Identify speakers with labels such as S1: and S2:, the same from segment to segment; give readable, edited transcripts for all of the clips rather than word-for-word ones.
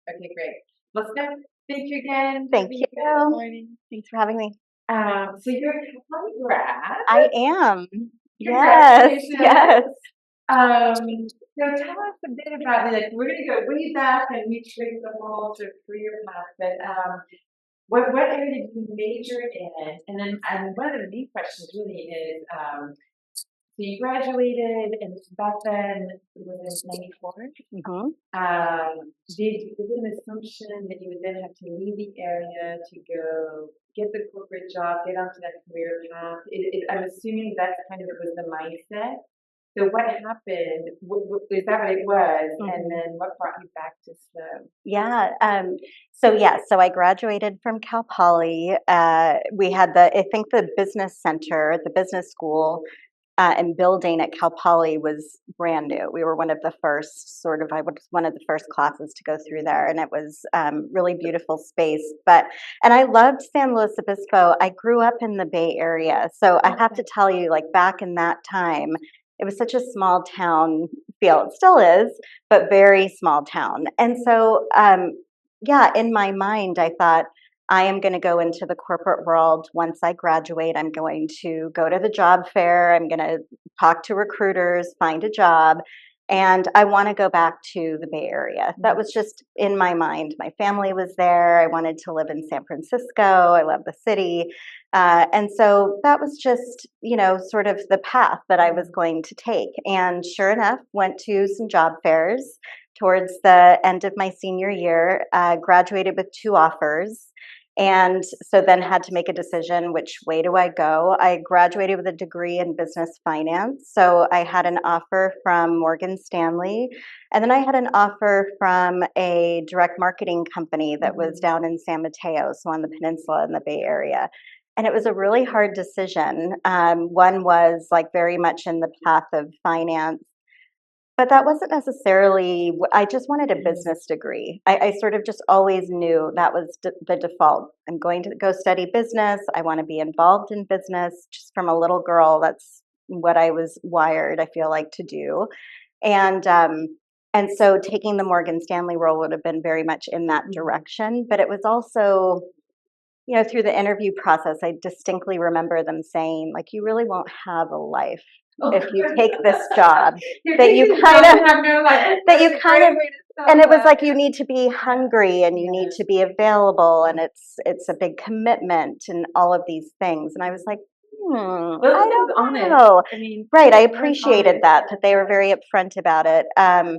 S1: Okay, great. Well, Steph, thank you again for
S2: Thank
S1: being here this
S2: you.
S1: morning.
S2: Thanks for having me.
S1: So you're a Capella grad.
S2: I am. Yes,
S1: Congratulations.
S2: yes.
S1: So tell us a bit about like we're gonna go way back and we trace the whole sort of career path, but what area did you major in? And then one of the main questions really is so you graduated and back then it was in 94.
S2: hmm
S1: Is it an assumption that you would then have to leave the area to go get the corporate job, get onto that career path? I'm assuming that's kind of was the mindset. So what happened? Is that what it was? And then what brought you back to SLO?
S2: Yeah. So I graduated from Cal Poly. We had I think the business center, the business school, and building at Cal Poly was brand new. We were one of the first I was one of the first classes to go through there, and it was really beautiful space. And I loved San Luis Obispo. I grew up in the Bay Area, so I have to tell you, like back in that time, it was such a small town feel. It still is, but very small town. And so, yeah, in my mind, I thought, I am going to go into the corporate world once I graduate. I'm going to go to the job fair. I'm going to talk to recruiters, find a job, and I want to go back to the Bay Area. That was just in my mind. My family was there. I wanted to live in San Francisco. I love the city. And so that was just, sort of the path that I was going to take. And sure enough, went to some job fairs towards the end of my senior year, graduated with 2 offers. And so then had to make a decision, which way do I go? I graduated with a degree in business finance. So I had an offer from Morgan Stanley. And then I had an offer from a direct marketing company that was down in San Mateo, so on the peninsula in the Bay Area. And it was a really hard decision. One was like very much in the path of finance. But that wasn't necessarily, I just wanted a business degree. I sort of just always knew that was the default. I'm going to go study business. I want to be involved in business. Just from a little girl, that's what I was wired, I feel like, to do. And so taking the Morgan Stanley role would have been very much in that direction. But it was also, through the interview process, I distinctly remember them saying, like, you really won't have a life if you take this job. That you kind of and it was like you need to be hungry and you need to be available, and it's a big commitment and all of these things. And I was like, I don't know. Right. I appreciated that they were very upfront about it. And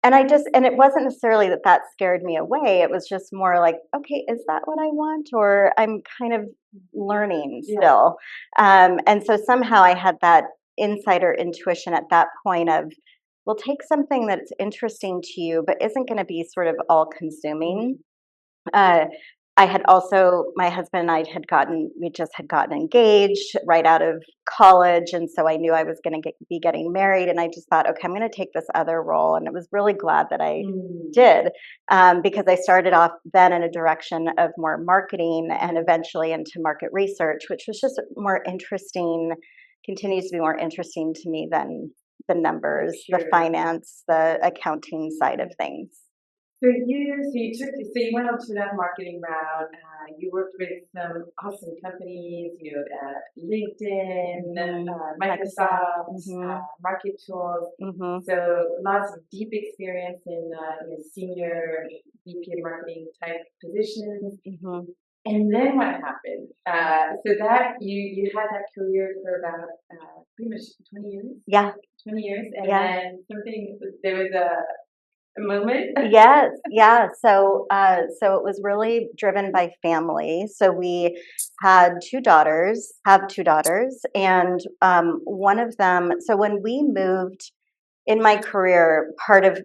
S2: it wasn't necessarily that scared me away. It was just more like, okay, is that what I want? Or I'm kind of learning still. And so somehow I had that insider intuition at that point of, well, take something that's interesting to you, but isn't going to be sort of all consuming. I had also, my husband and I we just had gotten engaged right out of college. And so I knew I was going to be getting married. And I just thought, okay, I'm going to take this other role. And I was really glad that I did, because I started off then in a direction of more marketing and eventually into market research, which was just more interesting, continues to be more interesting to me than the numbers, the finance, the accounting side of things.
S1: So you went on to that marketing route. You worked with some awesome companies, LinkedIn, Microsoft, Market Tools. So lots of deep experience in senior VP of marketing type positions. And then what happened? So that you had that career for about pretty much 20 years.
S2: Yeah,
S1: 20 years, and then there was a moment.
S2: Yes, yeah. So it was really driven by family. So we had 2 daughters, and one of them. So when we moved in my career,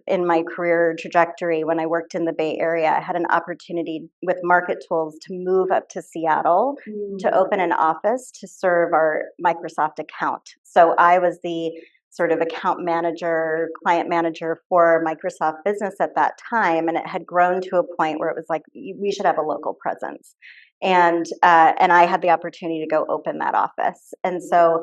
S2: in my career trajectory, when I worked in the Bay Area, I had an opportunity with Market Tools to move up to Seattle to open an office to serve our Microsoft account. So I was the sort of account manager, client manager for Microsoft Business at that time, and it had grown to a point where it was like, we should have a local presence. And I had the opportunity to go open that office. And so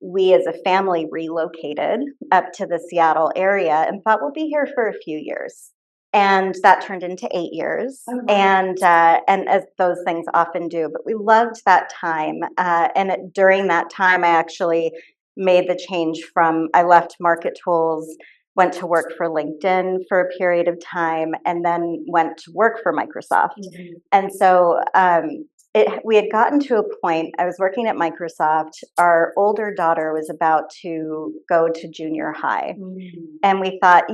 S2: we as a family relocated up to the Seattle area and thought we'll be here for a few years. And that turned into 8 years, and as those things often do. But we loved that time, and during that time, I actually made the change from I left Market Tools, went to work for LinkedIn for a period of time, and then went to work for Microsoft. And so we had gotten to a point, I was working at Microsoft, our older daughter was about to go to junior high. And we thought,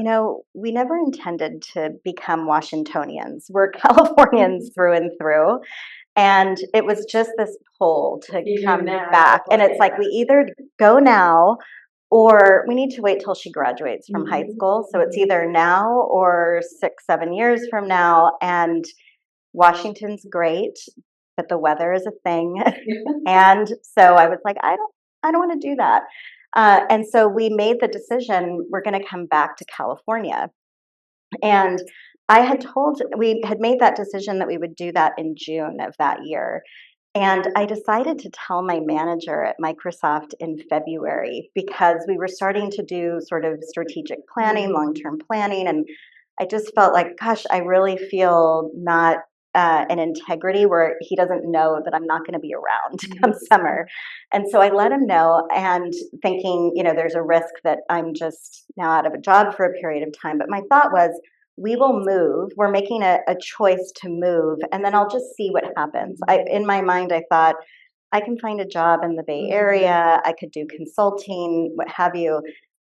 S2: we never intended to become Washingtonians. We're Californians through and through. And it was just this pull to come back. And it's like, we either go now or we need to wait till she graduates from high school. So it's either now or 6-7 years from now. And Washington's great, but the weather is a thing. And so I was like, I don't want to do that. And so we made the decision, we're going to come back to California. And we had made that decision that we would do that in June of that year. And I decided to tell my manager at Microsoft in February, because we were starting to do sort of strategic planning, long-term planning. And I just felt like, gosh, I really feel not an integrity where he doesn't know that I'm not going to be around come summer. And so I let him know, and thinking, there's a risk that I'm just now out of a job for a period of time. But my thought was, we will move. We're making a choice to move, and then I'll just see what happens. In my mind, I thought, I can find a job in the Bay Area. I could do consulting, what have you.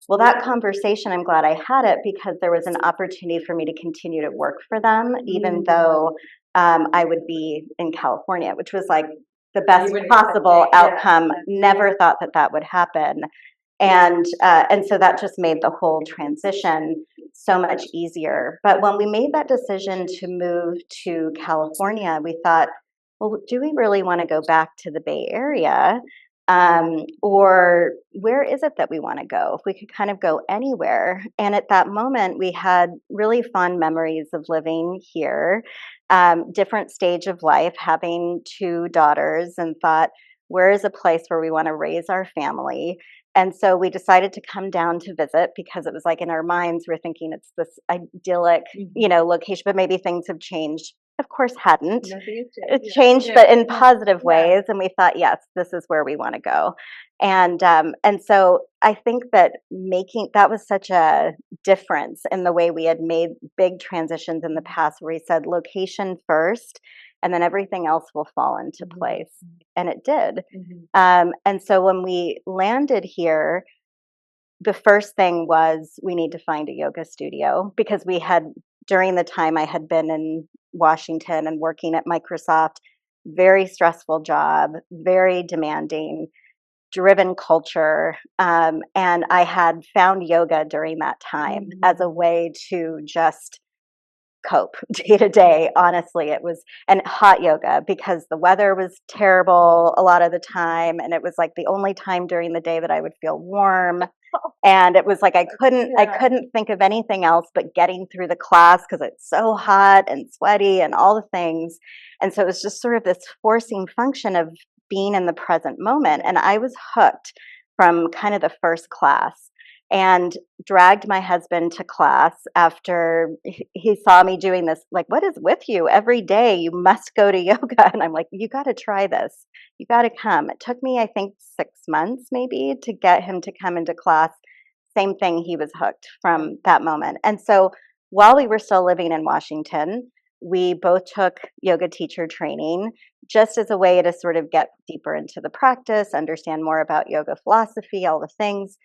S2: Well, that conversation, I'm glad I had it, because there was an opportunity for me to continue to work for them, even though I would be in California, which was like the best possible outcome. Never thought that would happen. And so that just made the whole transition so much easier. But when we made that decision to move to California, we thought, well, do we really want to go back to the Bay Area? Or where is it that we want to go? If we could kind of go anywhere. And at that moment, we had really fond memories of living here, different stage of life, having 2 daughters, and thought, where is a place where we want to raise our family? And so we decided to come down to visit, because it was like in our minds, we're thinking it's this idyllic, location, but maybe things have changed. Of course, hadn't. It changed, but in positive ways. And we thought, yes, this is where we want to go. And so I think that that was such a difference in the way we had made big transitions in the past, where we said location first, and then everything else will fall into place. And it did. And so when we landed here, the first thing was, we need to find a yoga studio, because during the time I had been in Washington and working at Microsoft, very stressful job, very demanding, driven culture. And I had found yoga during that time as a way to just cope day to day. Honestly, it was, and hot yoga, because the weather was terrible a lot of the time. And it was like the only time during the day that I would feel warm. And it was like, I couldn't think of anything else but getting through the class, because it's so hot and sweaty and all the things. And so it was just sort of this forcing function of being in the present moment. And I was hooked from kind of the first class, and dragged my husband to class after he saw me doing this. Like, what is with you? Every day you must go to yoga. And I'm like, you got to try this. You got to come. It took me, I think, 6 months maybe to get him to come into class. Same thing. He was hooked from that moment. And so while we were still living in Washington, we both took yoga teacher training, just as a way to sort of get deeper into the practice, understand more about yoga philosophy, all the things.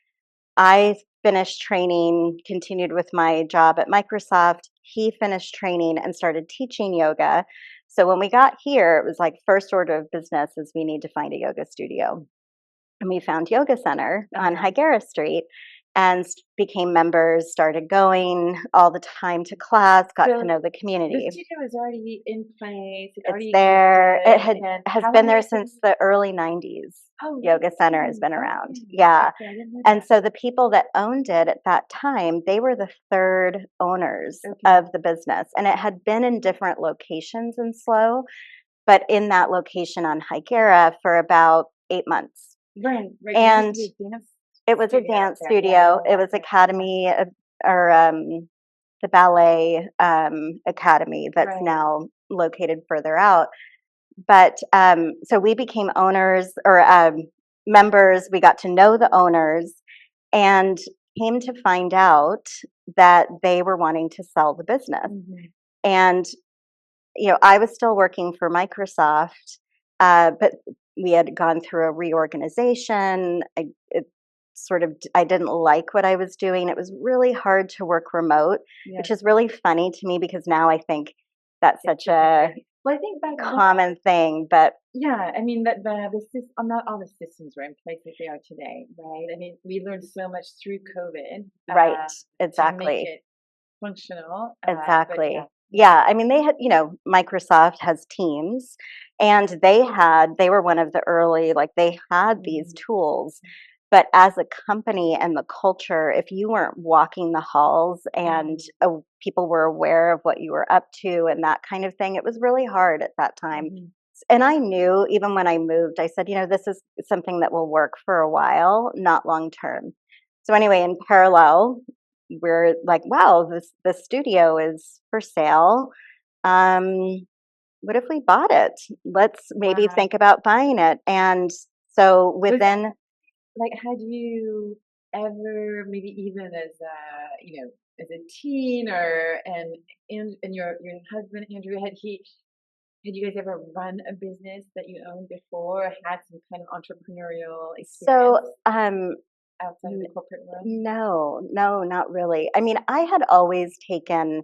S2: I finished training, continued with my job at Microsoft. He finished training and started teaching yoga. So when we got here, it was like, first order of business is, we need to find a yoga studio. And we found Yoga Center on Higuera Street, and became members, started going all the time to class, got to know the community.
S1: The studio was already in place.
S2: It's there. It has been there since the early 90s. Yoga Center has been around. Yeah. And so the people that owned it at that time, they were the 3rd owners of the business. And it had been in different locations in SLO, but in that location on Higuera for about 8 months.
S1: Right.
S2: And it was a dance studio. It was Academy, or the ballet academy that's
S1: Right.
S2: now located further out. But so we became owners or members. We got to know the owners and came to find out that they were wanting to sell the business.
S1: Mm-hmm.
S2: And I was still working for Microsoft, but we had gone through a reorganization. I didn't like what I was doing. It was really hard to work remote,
S1: Yes.
S2: which is really funny to me because now I think that's such a
S1: Well, I think back then,
S2: common thing, but
S1: yeah, I mean that not all the systems were in place like they are today, right? I mean, we learned so much through COVID,
S2: right,
S1: to make
S2: exactly,
S1: it functional. But
S2: exactly.
S1: yeah,
S2: Yeah, I mean, they had, Microsoft has Teams, and they were one of the early, like, they had these
S1: mhm,
S2: tools. But as a company and the culture, if you weren't walking the halls and people were aware of what you were up to and that kind of thing, it was really hard at that time.
S1: mhm.
S2: And I knew even when I moved, I said, this is something that will work for a while, not long term. So anyway, in parallel, we're like, wow, this studio is for sale. Um, what if we bought it? Let's maybe
S1: Wow.
S2: think about buying it. And so
S1: Was
S2: within
S1: like, had you ever, maybe even as as a teen, or and your husband Andrew, had you guys ever run a business that you owned before, or had some kind of entrepreneurial
S2: so
S1: experience outside of the corporate world?
S2: no, not really. I mean, I had always taken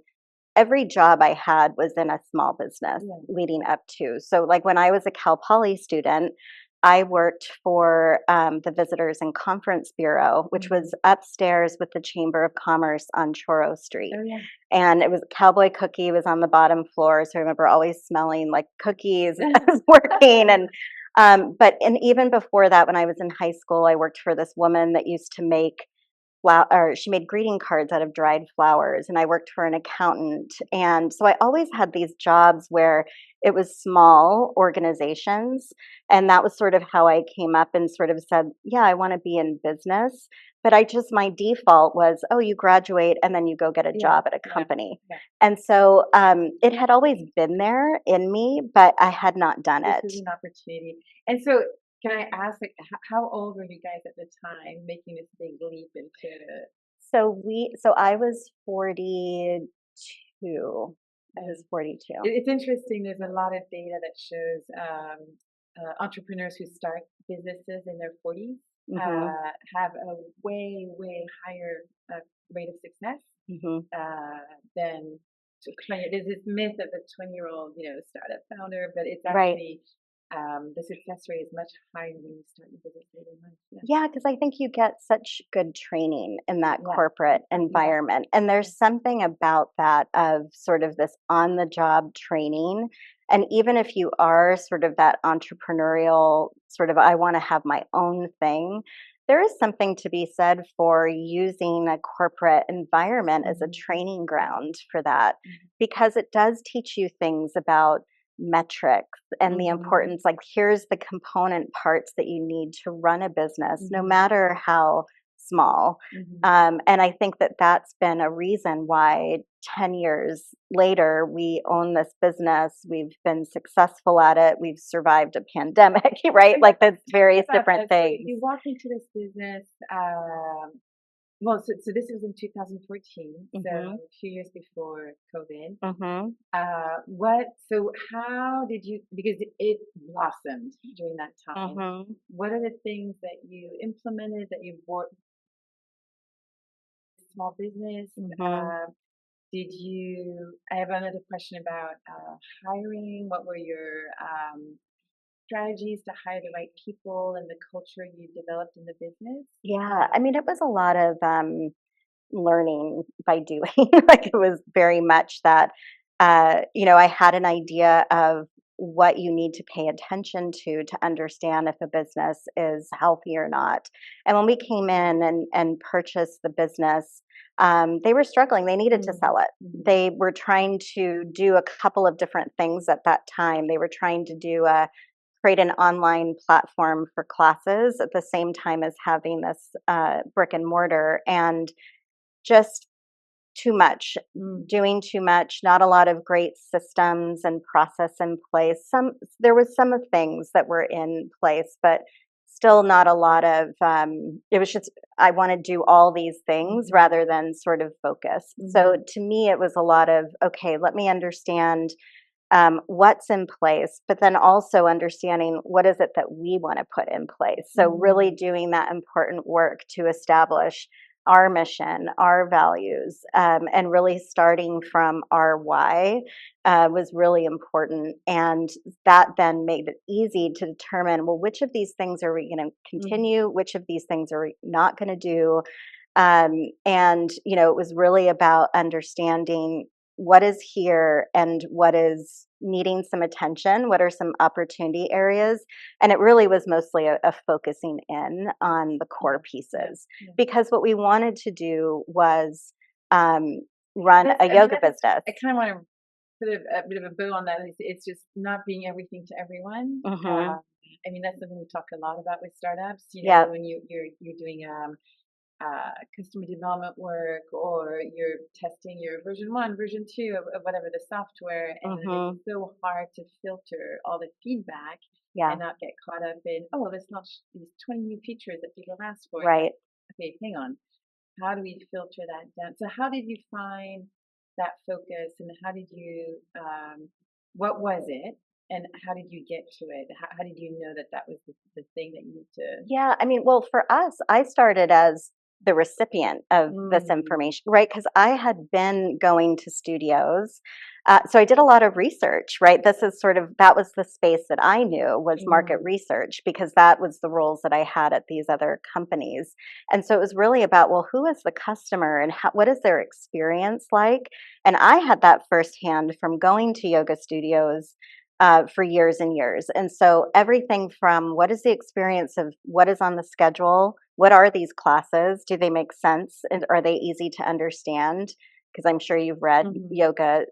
S2: every job I had was in a small business
S1: Yeah.
S2: leading up to. So, like when I was a Cal Poly student, I worked for the Visitors and Conference Bureau, which was upstairs with the Chamber of Commerce on Choro Street.
S1: Oh yeah.
S2: And it was Cowboy Cookie was on the bottom floor. So I remember always smelling like cookies as I was working. And even before that, when I was in high school, I worked for this woman that used to make she made greeting cards out of dried flowers, and I worked for an accountant. And so I always had these jobs where it was small organizations, and that was sort of how I came up and sort of said, yeah, I want to be in business. But my default was, oh, you graduate and then you go get a
S1: Yeah.
S2: job at a
S1: Yeah.
S2: company.
S1: Yeah.
S2: And so it had always been there in me, but I had not done
S1: This
S2: it.
S1: is an opportunity. And so, can I ask, like, how old were you guys at the time making this big leap into?
S2: So I was 42. I was 42.
S1: It's interesting. There's a lot of data that shows entrepreneurs who start businesses in their 40s
S2: Hmm.
S1: have a way higher rate of success
S2: Hmm.
S1: than 20. There's this myth of the 20-year-old, startup founder, but it's
S2: Right.
S1: actually the success rate is much higher when you start your business later in life. Yeah.
S2: Yeah, because I think you get such good training in that
S1: Yeah.
S2: corporate environment. And there's something about that of sort of this on the job training. And even if you are sort of that entrepreneurial, sort of, I want to have my own thing, there is something to be said for using a corporate environment as a
S1: Mhm.
S2: training ground for that,
S1: Mhm.
S2: because it does teach you things about metrics and the
S1: Mhm.
S2: importance, like here's the component parts that you need to run a business no
S1: Mhm.
S2: matter how small.
S1: Mhm.
S2: And I think that that's been a reason why 10 years later we own this business, we've been successful at it, we've survived a pandemic, right? Like that's various
S1: About
S2: different
S1: that. So
S2: things.
S1: you walked into this business. Well, so this was in 2014, so
S2: Hmm.
S1: a few years before COVID.
S2: Hmm.
S1: So how did you, because it blossomed during that time,
S2: Hmm.
S1: what are the things that you implemented that you brought to small business?
S2: Hmm.
S1: I have another question about hiring. What were your strategies to hire the right people and the culture you developed in the business?
S2: Yeah, I mean, it was a lot of learning by doing. Like it was very much that, I had an idea of what you need to pay attention to understand if a business is healthy or not. And when we came in and purchased the business, they were struggling. They needed to sell it.
S1: Mhm.
S2: They were trying to do a couple of different things at that time. They were trying to create an online platform for classes at the same time as having this brick and mortar. And just too much, doing too much, not a lot of great systems and process in place. There was some of things that were in place, but still not a lot of, it was just, I want to do all these things rather than sort of focus. So to me, it was a lot of, okay, let me understand what's in place, but then also understanding what is it that we want to put in place. So really doing that important work to establish our mission, our values, and really starting from our why was really important. And that then made it easy to determine, well, which of these things are we going to continue? Which of these things are we not going to do? And, it was really about understanding what is here and what is needing some attention, what are some opportunity areas. And it really was mostly a focusing in on the core pieces, because what we wanted to do was run a yoga business.
S1: I kind of want to put a bit of a bow on that. It's just not being everything to everyone. I mean, that's something we talk a lot about with startups. When you're doing customer development work, or you're testing your version 1, version 2 of whatever the software, and it's so hard to filter all the feedback and not get caught up in, there's not these 20 new features that people ask for.
S2: Right.
S1: Okay, hang on. How do we filter that down? So how did you find that focus, and how did you, what was it? And how did you get to it? How did you know that was the thing that you need to?
S2: Yeah, I mean, well, for us, I started as the recipient of this information, right? Because I had been going to studios. So I did a lot of research, right? That was the space that I knew was market research, because that was the roles that I had at these other companies. And so it was really about, well, who is the customer, and what is their experience like? And I had that firsthand from going to yoga studios for years and years. And so everything from what is the experience of what is on the schedule, what are these classes, do they make sense, and are they easy to understand? Because I'm sure you've read yoga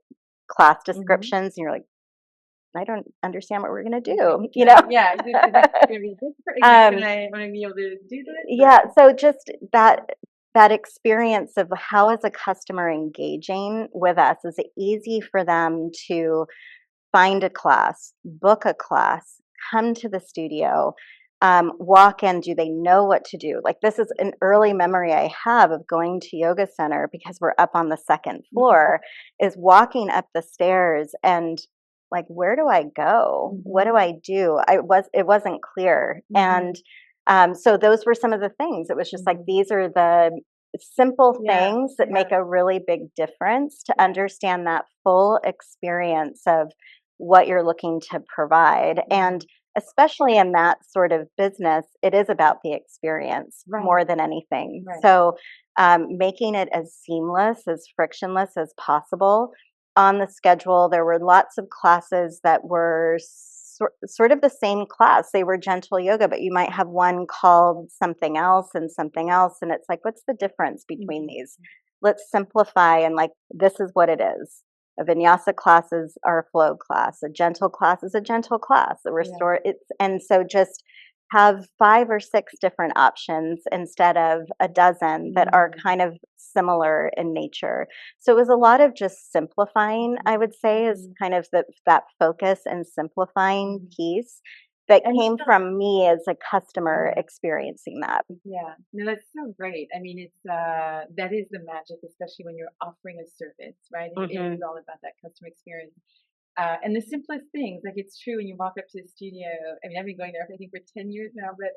S2: class descriptions and you're like, I don't understand what we're going to do,
S1: Yeah, is it going to be different? Am I going to be able to do this?
S2: Yeah, so just that experience of how is a customer engaging with us? Is it easy for them to find a class, book a class, come to the studio, walk in? Do they know what to do? Like, this is an early memory I have of going to Yoga Center, because we're up on the second floor, is walking up the stairs and like, where do I go? What do I do? It wasn't clear. And so those were some of the things. It was just like, these are the simple things that make a really big difference to understand that full experience of what you're looking to provide. And especially in that sort of business, it is about the experience more than anything. So making it as seamless, as frictionless as possible. On the schedule, there were lots of classes that were sort of the same class. They were gentle yoga, but you might have one called something else. And it's like, what's the difference between these? Let's simplify, and like, this is what it is. A vinyasa class is our flow class. A gentle class is a gentle class. A restore and so just have 5 or 6 different options instead of a dozen that are kind of similar in nature. So it was a lot of just simplifying, I would say, is kind of that focus and simplifying piece that came from me as a customer experiencing that.
S1: Yeah, no, that's so great. I mean, it's that is the magic, especially when you're offering a service, right? It is all about that customer experience. And the simplest things, like, it's true when you walk up to the studio. I mean, I've been going there, I think, for 10 years now, but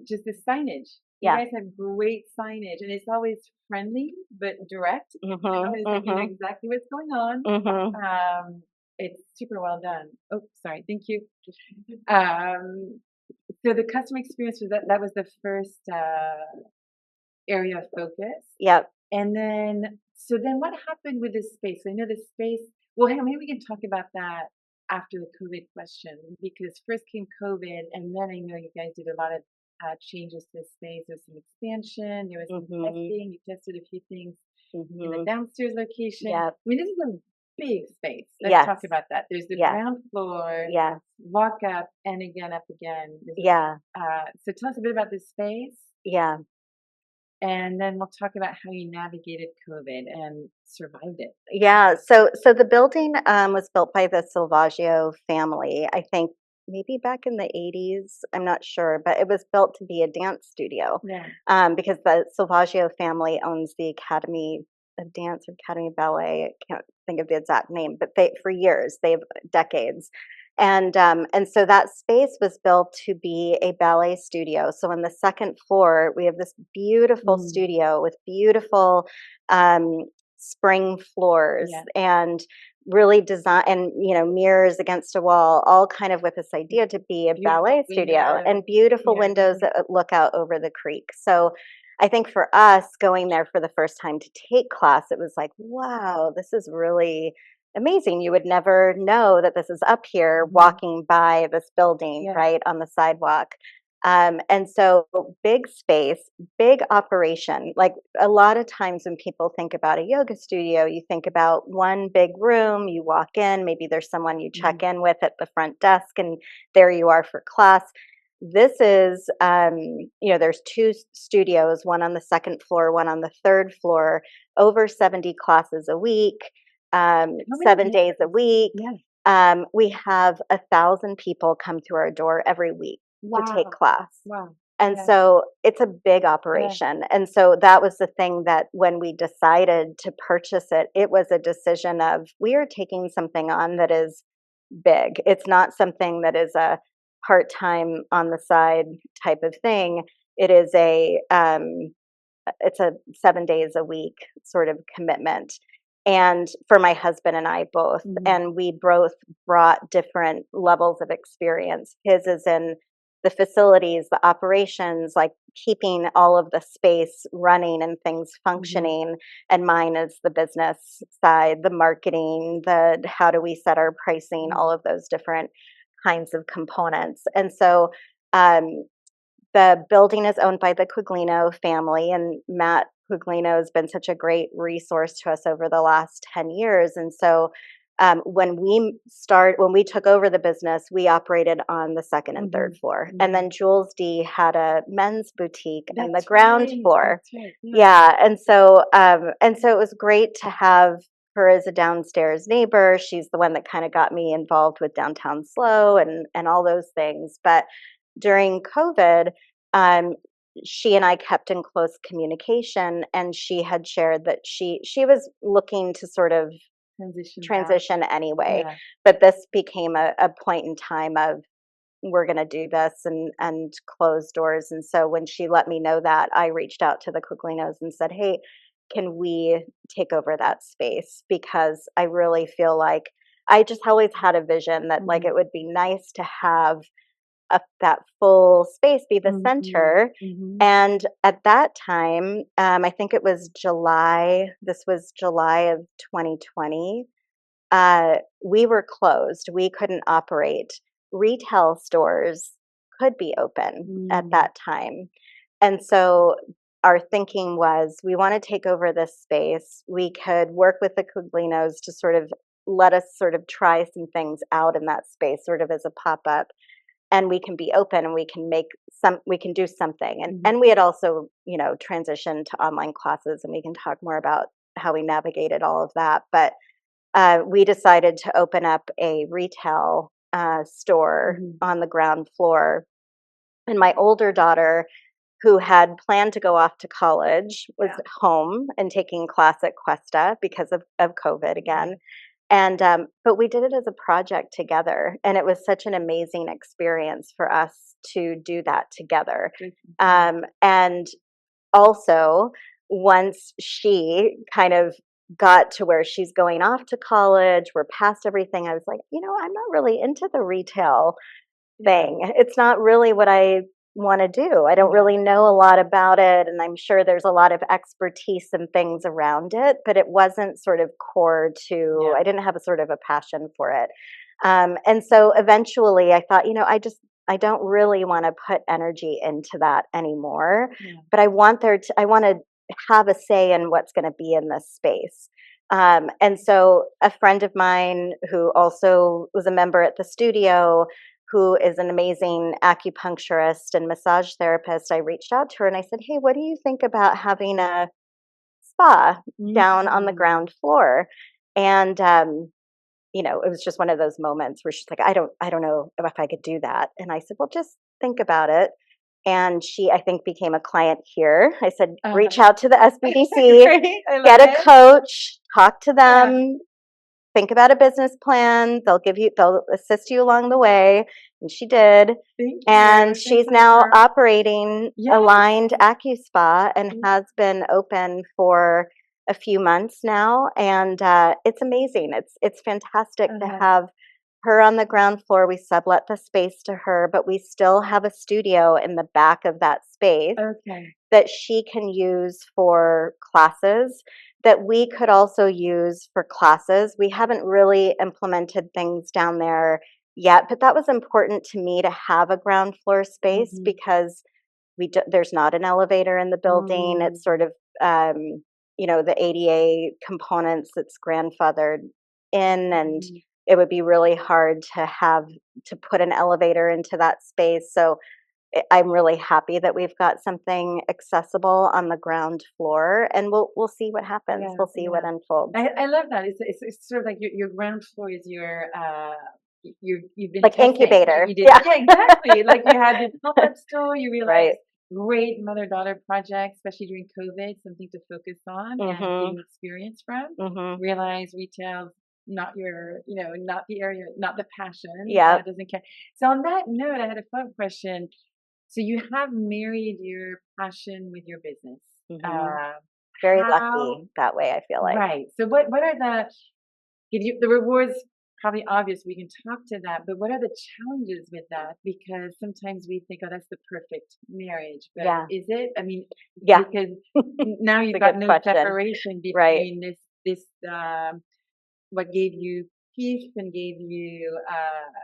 S1: just the signage. You guys have great signage, and it's always friendly but direct. It's like, you know exactly what's going on. It's super well done. Oh, sorry. Thank you. So the customer experience was that was the first area of focus.
S2: Yep.
S1: And then, so then what happened with this space? I know the space, well, hang on, maybe we can talk about that after the COVID question, because first came COVID, and then I know you guys did a lot of changes to the space. There was some expansion, there was some testing, you tested a few things in the downstairs location.
S2: Yep.
S1: I mean, this is a big space. Let's talk about that. There's the ground floor, walk up and again, up again. So tell us a bit about this space.
S2: Yeah.
S1: and then we'll talk about how you navigated COVID and survived it.
S2: Yeah, so the building was built by the Salvaggio family. I think maybe back in the 80s. I'm not sure, but it was built to be a dance studio
S1: Yeah.
S2: because the Salvaggio family owns the Academy of Dance or Academy of Ballet. I can't think of the exact name, but they for years, they've decades. And so that space was built to be a ballet studio. So on the second floor, we have this beautiful
S1: Mm.
S2: studio with beautiful um, spring floors
S1: Yeah.
S2: and really design and mirrors against a wall, all kind of with this idea to be a
S1: Beautiful
S2: ballet studio
S1: windows.
S2: and beautiful
S1: Yeah.
S2: windows that look out over the creek. So I think for us going there for the first time to take class, it was like, wow, this is really amazing. You would never know that this is up here
S1: Mhm.
S2: walking by this building,
S1: Yeah.
S2: right, on the sidewalk. And so big space, big operation. Like a lot of times when people think about a yoga studio, you think about one big room, you walk in, maybe there's someone you check in with at the front desk, and there you are for class. This is, there's two studios, one on the second floor, one on the third floor, over 70 classes a week,
S1: How many
S2: 7 days a week.
S1: Yeah.
S2: We have 1,000 people come through our door every week to take
S1: Wow.
S2: class.
S1: Wow.
S2: And
S1: Yeah.
S2: so it's a big
S1: Yeah.
S2: operation. And so that was the thing that when we decided to purchase it, it was a decision of we are taking something on that is big. It's not something that is a part-time on the side type of thing. It is it's a 7 days a week sort of commitment. And for my husband and I both,
S1: Mhm.
S2: and we both brought different levels of experience. His is in the facilities, the operations, like keeping all of the space running and things
S1: Mhm.
S2: functioning. And mine is the business side, the marketing, the how do we set our pricing,
S1: Mhm.
S2: all of those different kinds of components. And so um, the building is owned by the Quiglino family, and Matt Quiglino has been such a great resource to us over the last 10 years. And so when we took over the business, we operated on the second and third
S1: Mhm.
S2: floor. And
S1: Mhm.
S2: then Jules D had a men's boutique in the
S1: That's
S2: ground
S1: right.
S2: floor.
S1: That's right. Yeah.
S2: Yeah. And so it was great to have her as a downstairs neighbor. She's the one that kind of got me involved with Downtown Slow and all those things. But during COVID, um, she and I kept in close communication, and she had shared that she was looking to sort of
S1: Transition back.
S2: transition anyway,
S1: Yeah.
S2: but this became a point in time of we're going to do this and close doors. And so when she let me know that, I reached out to the Quiglinos and said, hey, can we take over that space? Because I really feel like I just always had a vision that like
S1: Mhm.
S2: it would be nice to have that full space be the
S1: Mhm.
S2: center.
S1: Mhm.
S2: And at that time, I think it was July, this was July of 2020, we were closed. We couldn't operate. Retail stores could be open at
S1: Mm.
S2: that time. And so our thinking was we want to take over this space. We could work with the Cuglinos to sort of let us sort of try some things out in that space, sort of as a pop up, and we can be open and we can do something. And
S1: Mhm.
S2: and we had also transitioned to online classes, and we can talk more about how we navigated all of that. But we decided to open up a retail store
S1: Mhm.
S2: on the ground floor. And my older daughter, who had planned to go off to college, was
S1: Yeah.
S2: home and taking class at Cuesta because of COVID again.
S1: Right.
S2: And but we did it as a project together, and it was such an amazing experience for us to do that together.
S1: Good.
S2: And also, once she kind of got to where she's going off to college, we're past everything, I was like, I'm not really into the retail thing. It's not really what I want to do. I don't
S1: Yeah.
S2: really know a lot about it, and I'm sure there's a lot of expertise and things around it, but it wasn't sort of core to,
S1: Yeah.
S2: I didn't have a sort of a passion for it. And so eventually I thought, I don't really want to put energy into that anymore,
S1: Yeah.
S2: but I want to have a say in what's going to be in this space. And so a friend of mine who also was a member at the studio, who is an amazing acupuncturist and massage therapist, I reached out to her and I said, hey, what do you think about having a spa down on the ground floor? And, it was just one of those moments where she's like, I don't know if I could do that. And I said, well, just think about it. And she, I think, became a client here. I said, reach out to the SBDC, get a coach, talk to them, think about a business plan. They'll assist you along the way. And she did. And she's now operating Aligned AcuSpa and has been open for a few months now. And it's amazing. It's fantastic to have her on the ground floor. We sublet the space to her, but we still have a studio in the back of that space that she can use for classes, that we could also use for classes. We haven't really implemented things down there yet, but that was important to me to have a ground floor space because there's not an elevator in the building. It's sort of, the ADA components that's grandfathered in, and it would be really hard to put an elevator into that space. So I'm really happy that we've got something accessible on the ground floor, and we'll see what happens. We'll see what unfolds.
S1: I love that. It's sort of like your ground floor is your you've been
S2: like
S1: testing.
S2: incubator.
S1: You did, yeah, exactly. Like you had this pop-up store. You realized great mother-daughter project, especially during COVID, something to focus on and gain experience from. Realize retail. Not your, not the area, not the passion.
S2: Yeah.
S1: That doesn't care. So on that note, I had a follow-up question. So you have married your passion with your business.
S2: Very lucky that way, I feel like.
S1: Right. So what are the rewards? Probably obvious. We can talk to that, but what are the challenges with that? Because sometimes we think, oh, that's the perfect marriage, but is it? I mean, because now you've got no separation between this what gave you peace and gave you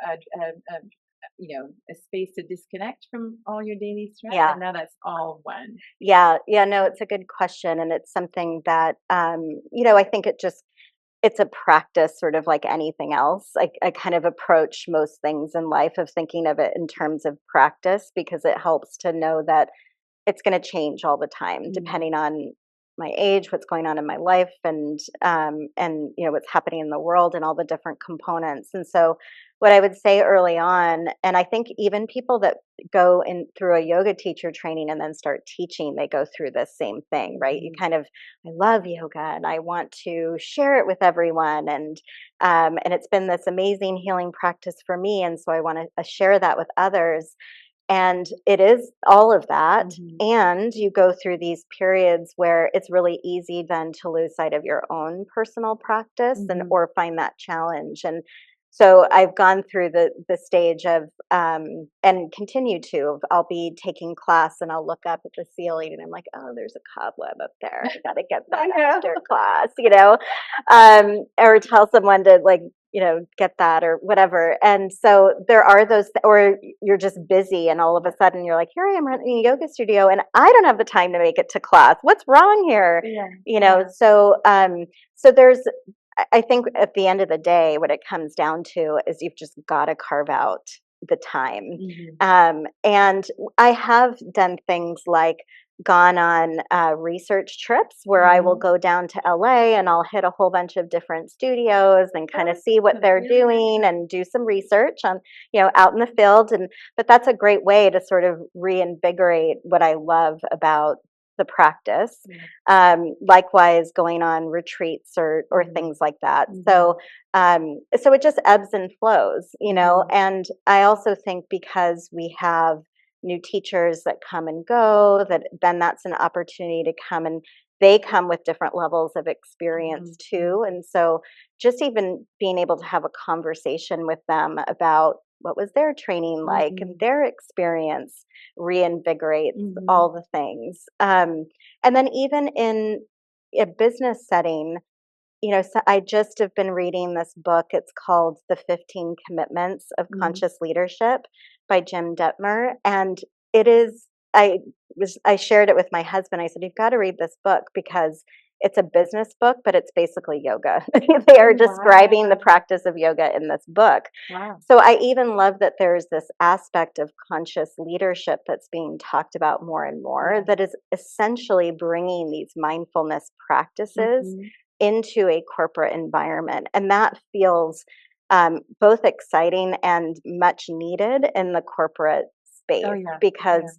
S1: a space to disconnect from all your daily stress. And now that's all one.
S2: No, it's a good question, and it's something that I think it's a practice, sort of like anything else. I kind of approach most things in life of thinking of it in terms of practice, because it helps to know that it's going to change all the time, depending on my age, what's going on in my life, and what's happening in the world and all the different components. And so what I would say early on, and I think even people that go in through a yoga teacher training and then start teaching, they go through the same thing, right? You kind of, I love yoga and I want to share it with everyone. And it's been this amazing healing practice for me. And so I want to share that with others. And it is all of that. And you go through these periods where it's really easy then to lose sight of your own personal practice or find that challenge. And so I've gone through the stage of, and continue to, I'll be taking class and I'll look up at the ceiling and I'm like, oh, there's a cobweb up there. I got to get that after class, or tell someone to get that or whatever. And so there are those, or you're just busy and all of a sudden you're like, here I am running a yoga studio and I don't have the time to make it to class. What's wrong here? So there's, I think at the end of the day, what it comes down to is you've just got to carve out the time. And I have done things like gone on research trips where I will go down to LA and I'll hit a whole bunch of different studios and kind of see what they're doing and do some research on, out in the field. But that's a great way to sort of reinvigorate what I love about the practice. Likewise, going on retreats or things like that. So it just ebbs and flows, and I also think because we have new teachers that come and go, then that's an opportunity to come, and they come with different levels of experience too. And so just even being able to have a conversation with them about what was their training like and their experience reinvigorates all the things. And then even in a business setting, so I just have been reading this book. It's called The 15 Commitments of Conscious Leadership by Jim Detmer. And it is, I shared it with my husband. I said, you've got to read this book because it's a business book, but it's basically yoga. They are describing the practice of yoga in this book.
S1: Wow.
S2: So I even love that there's this aspect of conscious leadership that's being talked about more and more, that is essentially bringing these mindfulness practices into a corporate environment. And that feels both exciting and much needed in the corporate space, because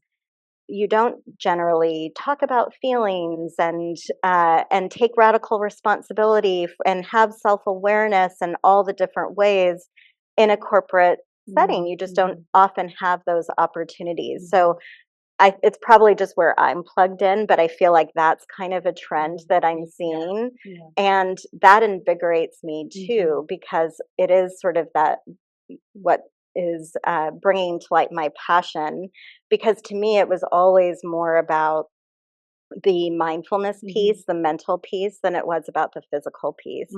S2: you don't generally talk about feelings and take radical responsibility and have self-awareness and all the different ways in a corporate setting. You just don't often have those opportunities. So it's probably just where I'm plugged in, but I feel like that's kind of a trend that I'm seeing. And that invigorates me too, because it is sort of that what is bringing to light my passion, because to me it was always more about the mindfulness piece, the mental piece, than it was about the physical piece.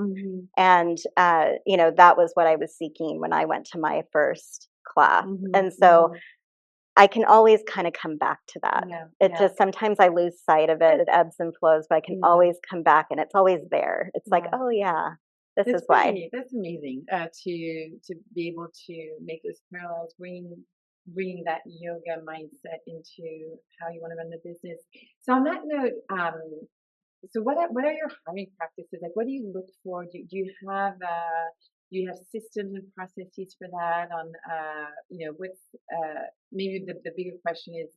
S2: And that was what I was seeking when I went to my first class. And so I can always kind of come back to that. It just, sometimes I lose sight of it. It ebbs and flows, but I can always come back, and it's always there. It's like, oh yeah, this is why.
S1: That's amazing to be able to make those parallels, bringing that yoga mindset into how you want to run the business. So on that note, so what are your hiring practices? Like, what do you look for? Do you have systems and processes for that? On what's maybe the bigger question is,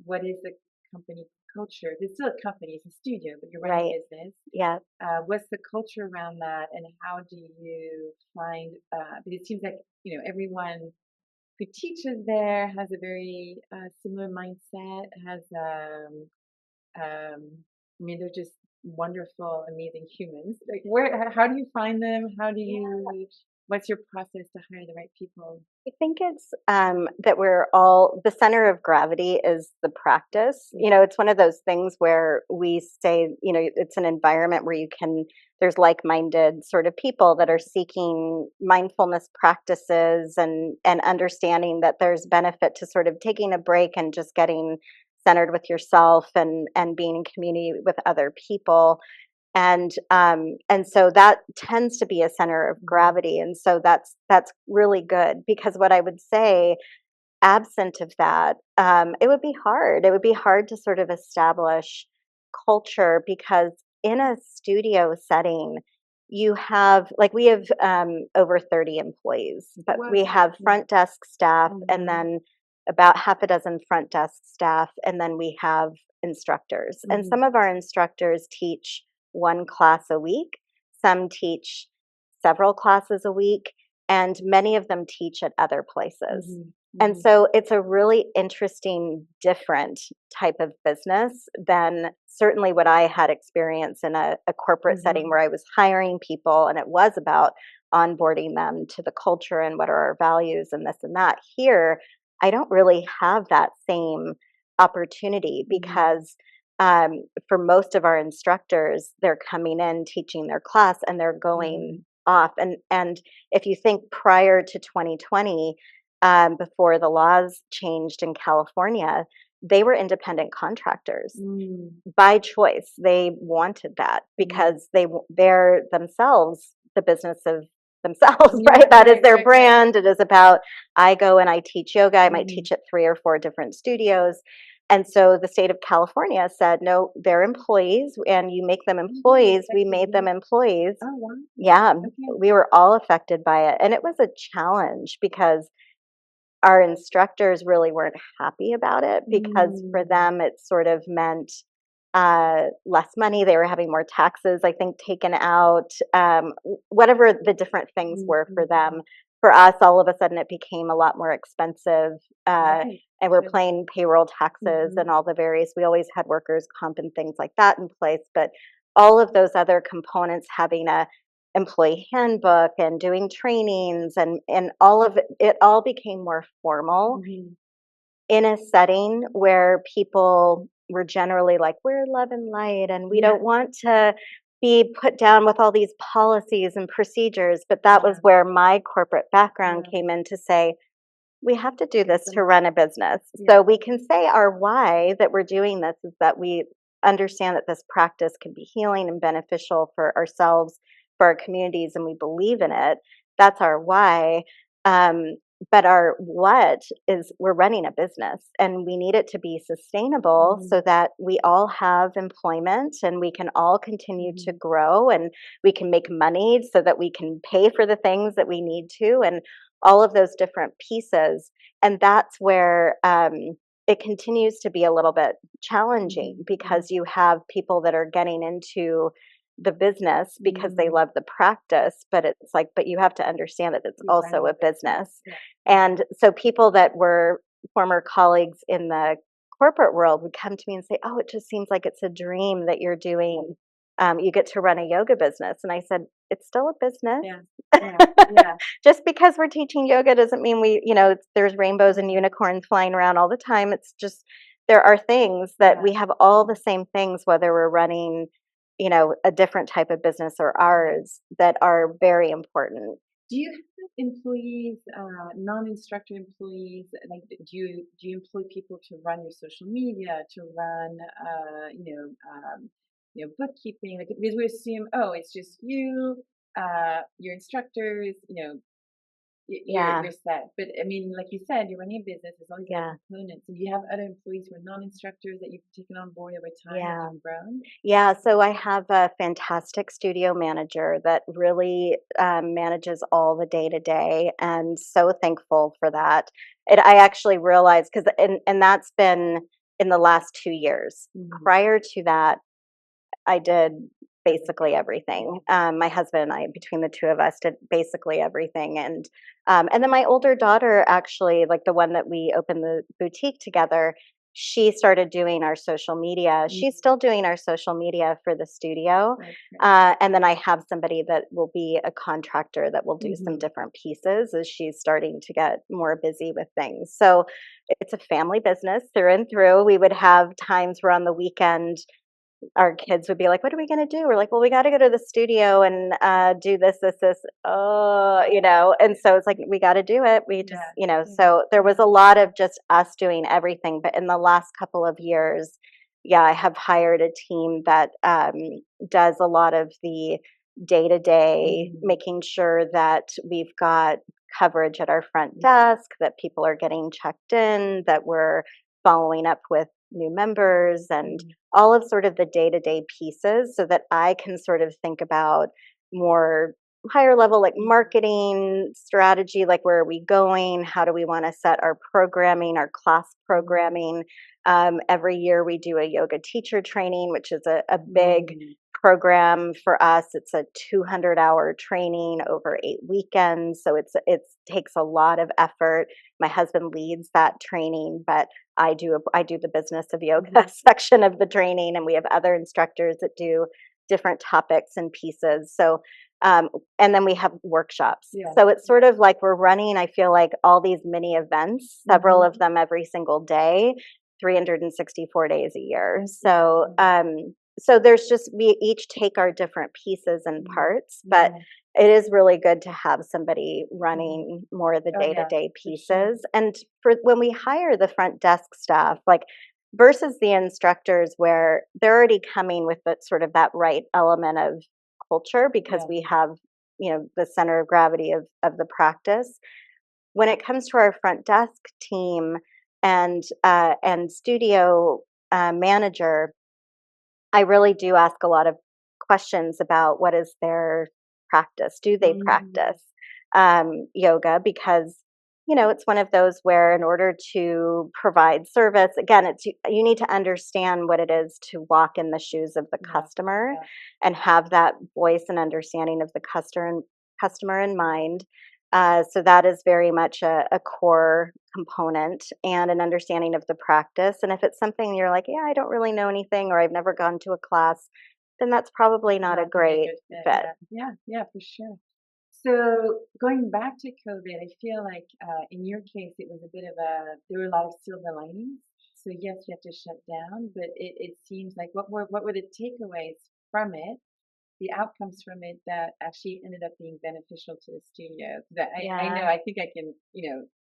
S1: what is the company culture? It's still a company, it's a studio, but you're running a business. What's the culture around that, and how do you find? Because it seems like everyone who teaches there has a very similar mindset. They're just wonderful, amazing humans. Like, how do you find them? What's your process to hire the right people?
S2: I think it's that we're all, the center of gravity is the practice. It's one of those things where we say, it's an environment where there's like-minded sort of people that are seeking mindfulness practices and understanding that there's benefit to sort of taking a break and just getting centered with yourself and being in community with other people. And so that tends to be a center of gravity. And so that's really good, because what I would say, absent of that, it would be hard. It would be hard to sort of establish culture, because in a studio setting, we have over 30 employees, but we have front desk staff, and then about half a dozen front desk staff, and then we have instructors. And some of our instructors teach one class a week. Some teach several classes a week, and many of them teach at other places. And so it's a really interesting, different type of business than certainly what I had experience in a corporate setting, where I was hiring people and it was about onboarding them to the culture and what are our values and this and that. Here, I don't really have that same opportunity, because for most of our instructors, they're coming in, teaching their class, and they're going off. And if you think prior to 2020, before the laws changed in California, they were independent contractors by choice. They wanted that because they're themselves the business of themselves, right? That is their brand. It is about, I go and I teach yoga. I might teach at 3 or 4 different studios. And so the state of California said, no, they're employees, and you make them employees. We made them employees.
S1: Oh, wow.
S2: Yeah, we were all affected by it. And it was a challenge, because our instructors really weren't happy about it, because for them it sort of meant less money. They were having more taxes, I think, taken out, whatever the different things were for them. For us, all of a sudden it became a lot more expensive, and we're paying payroll taxes and all the various, we always had workers' comp and things like that in place, but all of those other components, having a employee handbook and doing trainings and all of it all became more formal in a setting where people were generally like, we're love and light, and we don't want to be put down with all these policies and procedures. But that was where my corporate background came in to say, we have to do this to run a business. So we can say our why that we're doing this is that we understand that this practice can be healing and beneficial for ourselves, for our communities, and we believe in it. That's our why. Um, but our what is we're running a business and we need it to be sustainable
S1: Mhm.
S2: so that we all have employment and we can all continue to
S1: Mhm.
S2: grow and we can make money so that we can pay for the things that we need to and all of those different pieces. And that's where it continues to be a little bit challenging
S1: Mhm.
S2: because you have people that are getting into the business because they
S1: Mhm.
S2: love the practice, but it's like, but you have to understand that it's
S1: You're
S2: also
S1: running
S2: a
S1: a business.
S2: business.
S1: Yeah. Yeah.
S2: And so people that were former colleagues in the corporate world would come to me and say, "Oh, it just seems like it's a dream that you're doing. You get to run a yoga business." And I said, "It's still a business."
S1: Yeah. Yeah. Yeah.
S2: Just because we're teaching yoga doesn't mean there's rainbows and
S1: Yeah.
S2: unicorns flying around all the time. It's just there are things that
S1: Yeah.
S2: we have all the same things, whether we're running, a different type of business or
S1: Yeah.
S2: ours, that are very important.
S1: Do you have employees, non-instructor employees? Like, do you employ people to run your social media, to run, bookkeeping? Like, because we assume, oh, it's just you, your instructors, you're
S2: Yeah,
S1: set. But I mean, like you said, you're running a business. There's all these other
S2: yeah,
S1: components. So do you have other employees who are non-instructors that you've taken on board over time as
S2: yeah.
S1: you've grown?
S2: Yeah, so I have a fantastic studio manager that really manages all the day to day, and so thankful for that. I actually realized because, and that's been in the last 2 years.
S1: Mm-hmm.
S2: Prior to that, I did basically
S1: Everything.
S2: everything. My husband and I, between the two of us, did basically everything. And then my older daughter, actually, like the one that we opened the boutique together, she started doing our social media.
S1: Mm-hmm.
S2: She's still doing our social media for the studio.
S1: Okay.
S2: And then I have somebody that will be a contractor that will do some
S1: Mm-hmm.
S2: different pieces as she's starting to get more busy with things. So it's a family business through and through. We would have times where on the weekend our kids would be like, "What are we gonna do?" We're like, "Well, we got to go to the studio and do this, this, this." Oh, and so it's like we got to do it. We just,
S1: Yeah. Yeah.
S2: so there was
S1: Yeah.
S2: a lot of just us doing everything. But in the last couple of years, yeah, I have hired a team that does a lot of the day to day,
S1: Mm-hmm.
S2: making sure that we've got coverage at our front desk, that people are getting checked in, that we're following up with new members and
S1: Mm-hmm.
S2: all of sort of the day-to-day pieces so that I can sort of think about more higher level like marketing strategy, like where are we going, how do we want to set our programming, our class programming. Every year we do a yoga teacher training, which is a big
S1: Mm-hmm.
S2: program for us. It's a 200-hour training over 8 weekends, so it takes a lot of effort. My husband leads that training, but I do the business of yoga
S1: Mm-hmm.
S2: section of the training, and we have other instructors that do different topics and pieces. So, and then we have workshops.
S1: Yeah.
S2: So it's sort of like we're running, I feel like, all these mini events, several
S1: Mm-hmm.
S2: of them every single day, 364 days a year. So,
S1: Mm-hmm.
S2: so there's just we each take our different pieces and
S1: Mm-hmm.
S2: parts, but
S1: Mm-hmm.
S2: it is really good to have somebody
S1: Mm-hmm.
S2: running more of the
S1: Oh yeah,
S2: day-to-day
S1: for sure.
S2: pieces. And for when we hire the front desk staff, like versus the instructors where they're already coming with that sort of that right element of culture because
S1: Yeah.
S2: we have, the center of gravity of the practice. When it comes to our front desk team and studio manager, I really do ask a lot of questions about what is their practice. Do they
S1: Mm-hmm.
S2: practice yoga? Because it's one of those where, in order to provide service, again, you need to understand what it is to walk in the shoes of the
S1: Yeah.
S2: customer
S1: Yeah.
S2: and have that voice and understanding of the customer in mind. So that is very much a core component and an understanding of the practice. And if it's something you're like, yeah, I don't really know anything or I've never gone to a class, then that's probably not a
S1: Not gonna be a
S2: great
S1: good fit.
S2: fit.
S1: Yeah. Yeah. Yeah, for sure. So going back to COVID, I feel like in your case, it was a bit of there were a lot of silver linings. So yes, you have to shut down, but it seems like what were the takeaways from it? the outcomes from it that actually ended up being beneficial to the studio. That I know,
S2: Yeah.
S1: I think I can,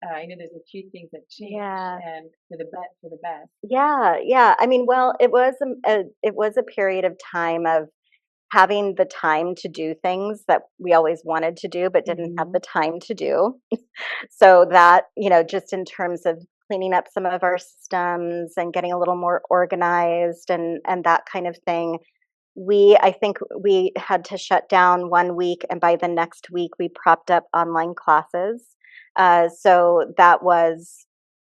S1: I know there's a few things that changed
S2: Yeah.
S1: and for the best.
S2: Yeah. Yeah. I mean, well, it was a period of time of having the time to do things that we always wanted to do but didn't have the
S1: Hmm.
S2: time to do. So that, just in terms of cleaning up some of our systems and getting a little more organized and that kind of thing, I think we had to shut down 1 week, and by the next week we propped up online classes. So that was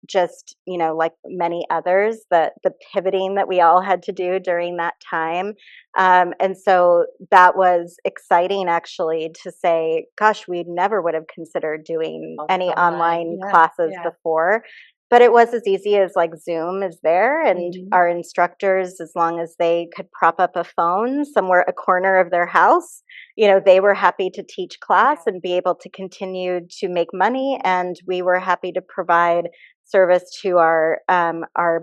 S2: just, like many others, the pivoting that we all had to do during that time. And so that was exciting, actually, to say, gosh, we never would have considered doing
S1: All this
S2: any
S1: online.
S2: online
S1: Yeah.
S2: classes
S1: Yeah.
S2: before. But it was as easy as like Zoom is there, and
S1: Hmm.
S2: our instructors, as long as they could prop up a phone somewhere, a corner of their house, they were happy to teach class
S1: Yeah.
S2: and be able to continue to make money. And we were happy to provide service to our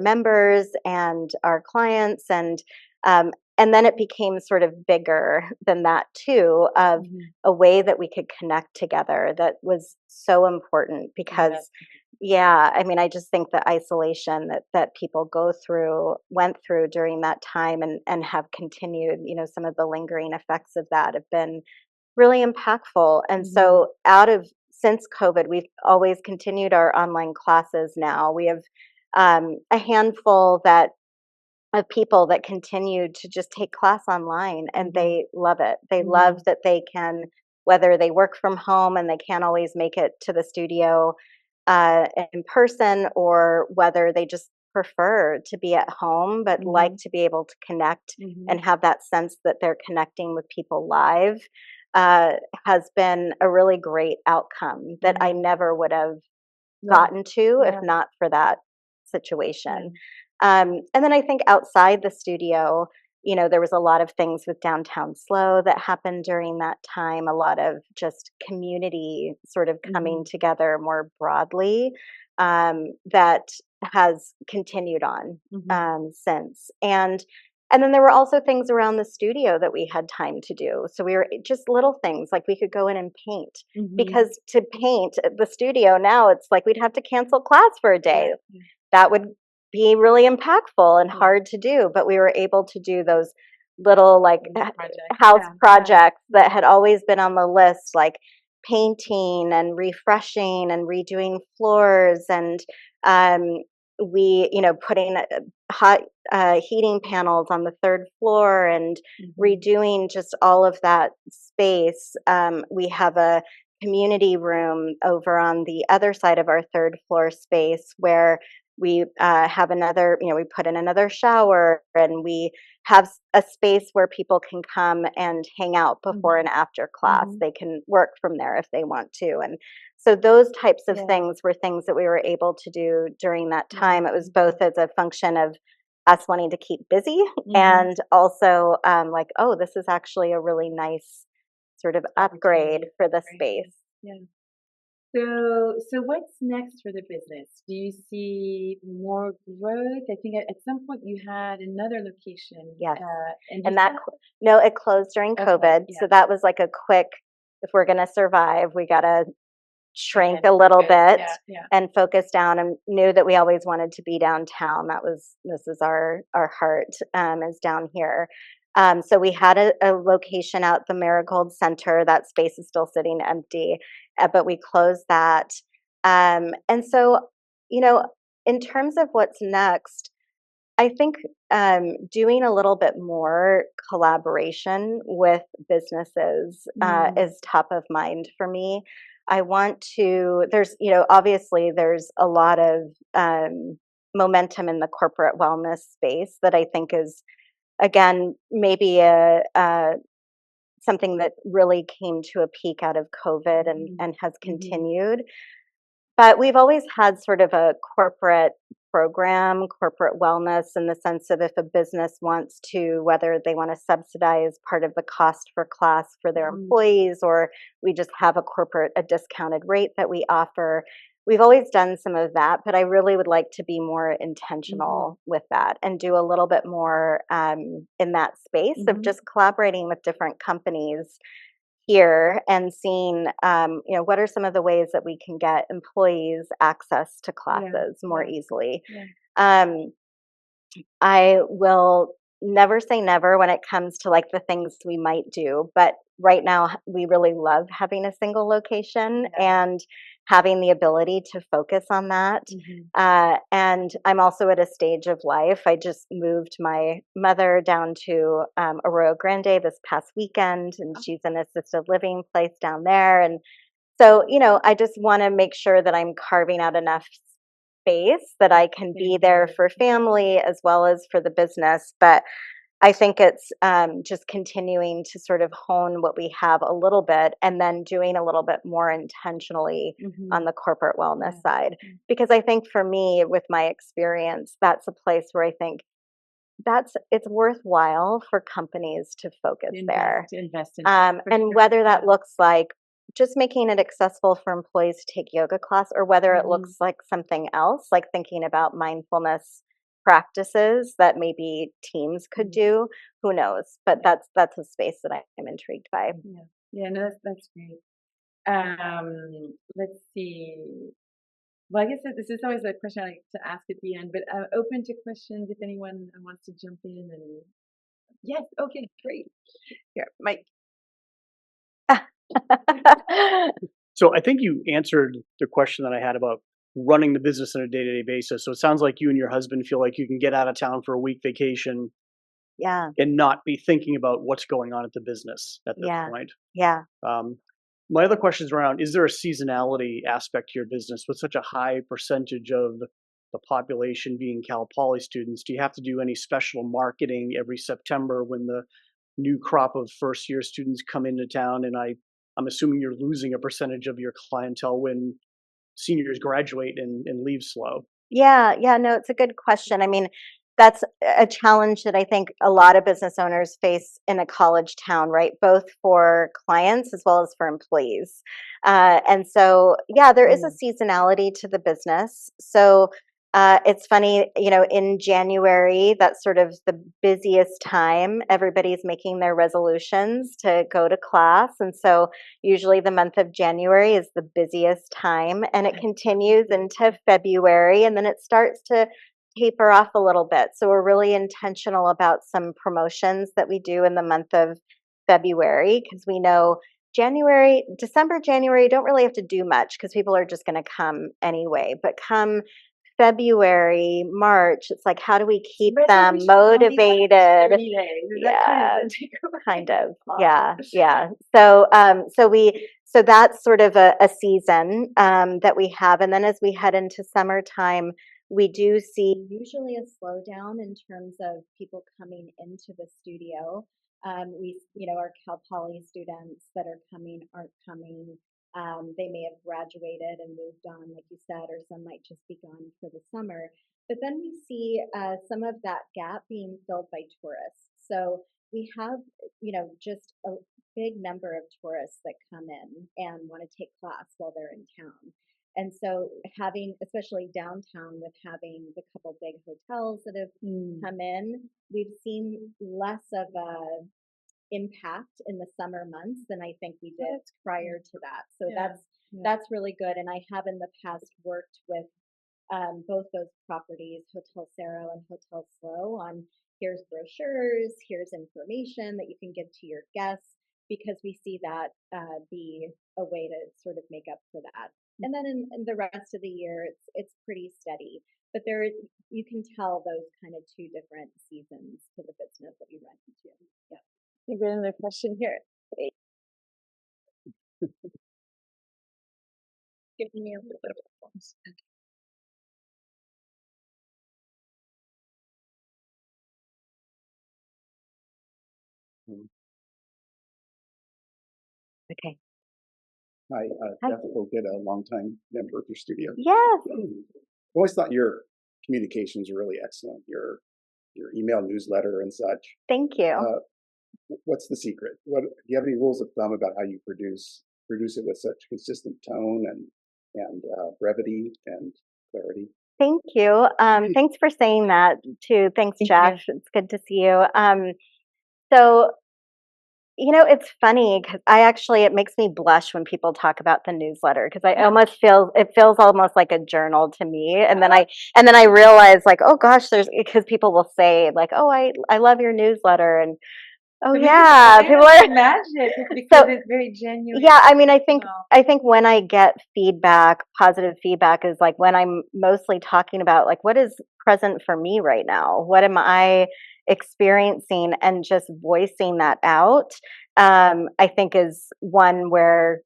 S2: members and our clients. And then it became sort of bigger than that too, of
S1: Hmm.
S2: a way that we could connect together that was so important
S1: Yeah.
S2: because yeah, I mean, I just think the isolation that people went through during that time and have continued, some of the lingering effects of that have been really impactful. And
S1: Hmm.
S2: so since COVID, we've always continued our online classes now. We have a handful of people that continue to just take class online, and
S1: Hmm.
S2: they love it. They love
S1: Hmm.
S2: that they can, whether they work from home and they can't always make it to the studio in person, or whether they just prefer to be at home but like
S1: Hmm.
S2: to be able to connect
S1: Hmm.
S2: and have that sense that they're connecting with people live, uh, has been a really great outcome that I
S1: Hmm.
S2: never would have
S1: Yeah.
S2: gotten to if
S1: Yeah.
S2: not for that
S1: Yeah.
S2: situation. And then I think outside the studio, there was a lot of things with downtown SLO that happened during that time, a lot of just community sort of coming
S1: Hmm.
S2: together more broadly, that has continued on
S1: Hmm.
S2: since. And then there were also things around the studio that we had time to do. So we were just little things like we could go in and paint,
S1: Hmm.
S2: because to paint at the studio now, it's like we'd have to cancel class for a
S1: Yeah.
S2: day. That would be really impactful and
S1: Yeah.
S2: hard to do, but we were able to do those little like
S1: This project.
S2: house
S1: Yeah. Yeah.
S2: projects that
S1: Yeah.
S2: had always been on the list, like painting and refreshing and redoing floors, and um, putting hot heating panels on the third floor and
S1: Hmm.
S2: redoing just all of that space. We have a community room over on the other side of our third floor space where we have another, we put in another shower, and we have a space where people can come and hang out before and
S1: Hmm.
S2: after class.
S1: Hmm.
S2: They can work from there if they want to. And so those types of
S1: Yeah.
S2: things were things that we were able to do during that
S1: Yeah.
S2: time. It was both as a function of us wanting to keep busy,
S1: Hmm.
S2: and also like, oh, this is actually a really nice sort of upgrade
S1: Opportunity.
S2: for the
S1: Right.
S2: space.
S1: Yeah. So what's next for the business? Do you see more growth? I think at some point you had another location,
S2: Yes.
S1: and you
S2: And that,
S1: still
S2: no, it closed during
S1: okay.
S2: COVID.
S1: Yeah.
S2: So that was like a quick, if we're going to survive, we got to shrink
S1: Again,
S2: a little
S1: focus.
S2: bit
S1: Yeah. Yeah.
S2: and focus down, and knew that we always wanted to be downtown. This is our heart, is down here. So we had a location out the Marigold Center. That space is still sitting empty, but we closed that. And so, you know, in terms of what's next, I think doing a little bit more collaboration with businesses
S1: Mm.
S2: is top of mind for me. I want to, obviously, there's a lot of momentum in the corporate wellness space that I think is, again, maybe something that really came to a peak out of COVID
S1: Mhm.
S2: and has
S1: Mhm.
S2: continued. But we've always had sort of a corporate program, corporate wellness, in the sense of if a business wants to, whether they want to subsidize part of the cost for class for their
S1: Mhm.
S2: employees, or we just have a discounted rate that we offer. we've always done some of that, but I really would like to be more intentional with that and do a little bit more in that space of just collaborating with different companies here and seeing, what are some of the ways that we can get employees access to classes more easily. I will never say never when it comes to like the things we might do, but right now we really love having a single location and having the ability to focus on that. And I'm also at a stage of life. I just moved my mother down to Arroyo Grande this past weekend, and she's in an assisted living place down there. And so, I just want to make sure that I'm carving out enough space that I can be there for family as well as for the business. But I think it's just continuing to sort of hone what we have a little bit and then doing a little bit more intentionally on the corporate wellness side. Because I think for me, with my experience, that's a place where I think it's worthwhile for companies to focus there.
S1: To invest in
S2: and whether that looks like just making it accessible for employees to take yoga class, or whether it looks like something else, like thinking about mindfulness practices that maybe teams could do, who knows? But that's a space that I'm intrigued by.
S1: No, that's great. Let's see. Well, I guess this is always a question I like to ask at the end, but open to questions if anyone wants to jump in. And yes, okay, great. Here, Mike.
S3: So I think you answered the question that I had about running the business on a day-to-day basis. So it sounds like you and your husband feel like you can get out of town for a week vacation and not be thinking about what's going on at the business at this point. My other question is around, is there a seasonality aspect to your business with such a high percentage of the population being Cal Poly students? Do you have to do any special marketing every September when the new crop of first-year students come into town? And I'm assuming you're losing a percentage of your clientele when seniors graduate and leave slow.
S2: No, it's a good question. I mean, that's a challenge that I think a lot of business owners face in a college town, right? Both for clients as well as for employees. And so, there is a seasonality to the business. So it's funny, in January, that's sort of the busiest time. Everybody's making their resolutions to go to class. And so usually the month of January is the busiest time, and it continues into February, and then it starts to taper off a little bit. So we're really intentional about some promotions that we do in the month of February, because we know December, January, don't really have to do much because people are just going to come anyway. But come February, March, it's like, how do we keep them motivated? Kind of. So that's sort of a season that we have. And then as we head into summertime, we do see usually a slowdown in terms of people coming into the studio. Our Cal Poly students that are coming aren't coming. They may have graduated and moved on, like you said, or some might just be gone for the summer. But then we see some of that gap being filled by tourists. So we have, just a big number of tourists that come in and want to take class while they're in town. And so having, especially downtown, with having the couple big hotels that have come in, we've seen less of a impact in the summer months than I think we did prior to that. So that's really good. And I have in the past worked with both those properties, Hotel Cerro and Hotel SLO, on here's brochures, here's information that you can give to your guests, because we see that be a way to sort of make up for that. And then in the rest of the year, it's pretty steady. But you can tell those kind of two different seasons to the business that we run into.
S1: I think we have another question here. Great. Give me a little bit of a pause.
S2: Okay.
S4: Hi, Jeff O'Gid, a longtime member of your studio.
S2: Yes.
S4: I've always thought your communications are really excellent. Your email newsletter and such.
S2: Thank you.
S4: What's the secret? Do you have any rules of thumb about how you produce it with such consistent tone? And and brevity and clarity.
S2: Thank you. Thanks for saying that too. Thanks, Jeff. It's good to see you. So, it's funny because it makes me blush when people talk about the newsletter because I almost it feels almost like a journal to me. And then I realize like, oh gosh, because people will say like, oh, I love your newsletter. And oh yeah, people are
S1: magic because it's very genuine.
S2: Yeah, I mean, I think when I get feedback, positive feedback is like when I'm mostly talking about like what is present for me right now, what am I experiencing, and just voicing that out. I think is one where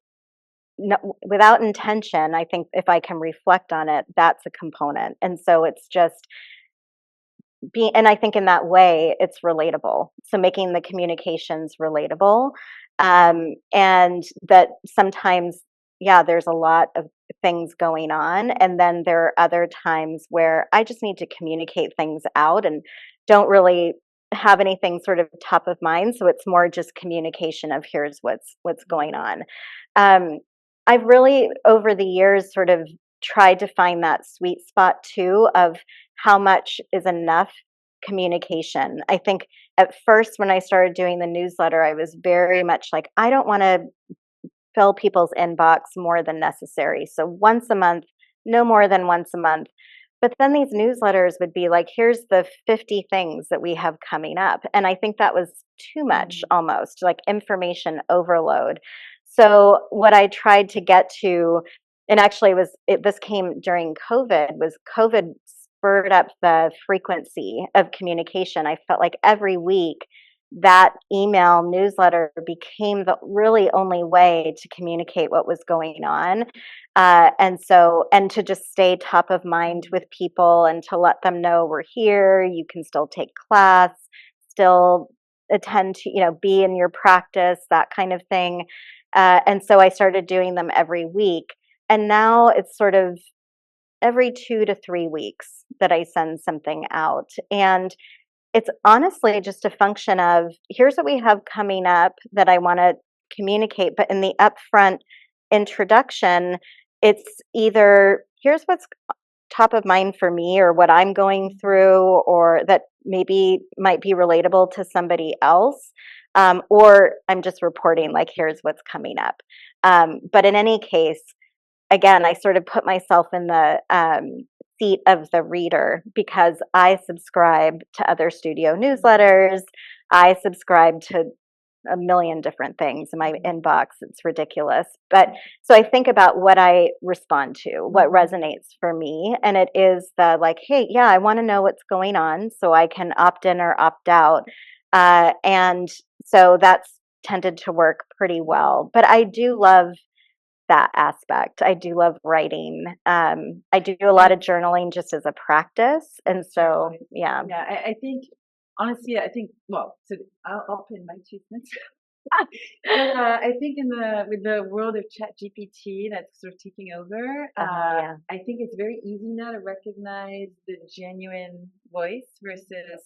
S2: without intention, I think if I can reflect on it, that's a component, and so it's just and I think in that way it's relatable. So making the communications relatable, and that sometimes, there's a lot of things going on, and then there are other times where I just need to communicate things out and don't really have anything sort of top of mind. So it's more just communication of here's what's going on. I've really over the years sort of tried to find that sweet spot too of how much is enough communication. I think at first when I started doing the newsletter, I was very much like, I don't want to fill people's inbox more than necessary. So once a month, no more than once a month. But then these newsletters would be like, here's the 50 things that we have coming up. And I think that was too much almost, like information overload. So what I tried to get to, and actually this came during COVID, was COVID spurred up the frequency of communication. I felt like every week that email newsletter became the really only way to communicate what was going on. And to just stay top of mind with people and to let them know we're here, you can still take class, still attend to, be in your practice, that kind of thing. And so I started doing them every week. And now it's sort of every 2 to 3 weeks that I send something out. And it's honestly just a function of here's what we have coming up that I want to communicate. But in the upfront introduction, it's either here's what's top of mind for me or what I'm going through or that maybe might be relatable to somebody else. Or I'm just reporting like here's what's coming up. But in any case, again, I sort of put myself in the seat of the reader because I subscribe to other studio newsletters. I subscribe to a million different things in my inbox. It's ridiculous. But so I think about what I respond to, what resonates for me. And it is the like, hey, yeah, I want to know what's going on so I can opt in or opt out. And so that's tended to work pretty well. But I do love that aspect. I do love writing. I do a lot of journaling just as a practice. And so, yeah.
S1: Yeah, I think, honestly, well, so I'll put in my 2 cents. I think with the world of ChatGPT that's sort of taking over, I think it's very easy now to recognize the genuine voice versus,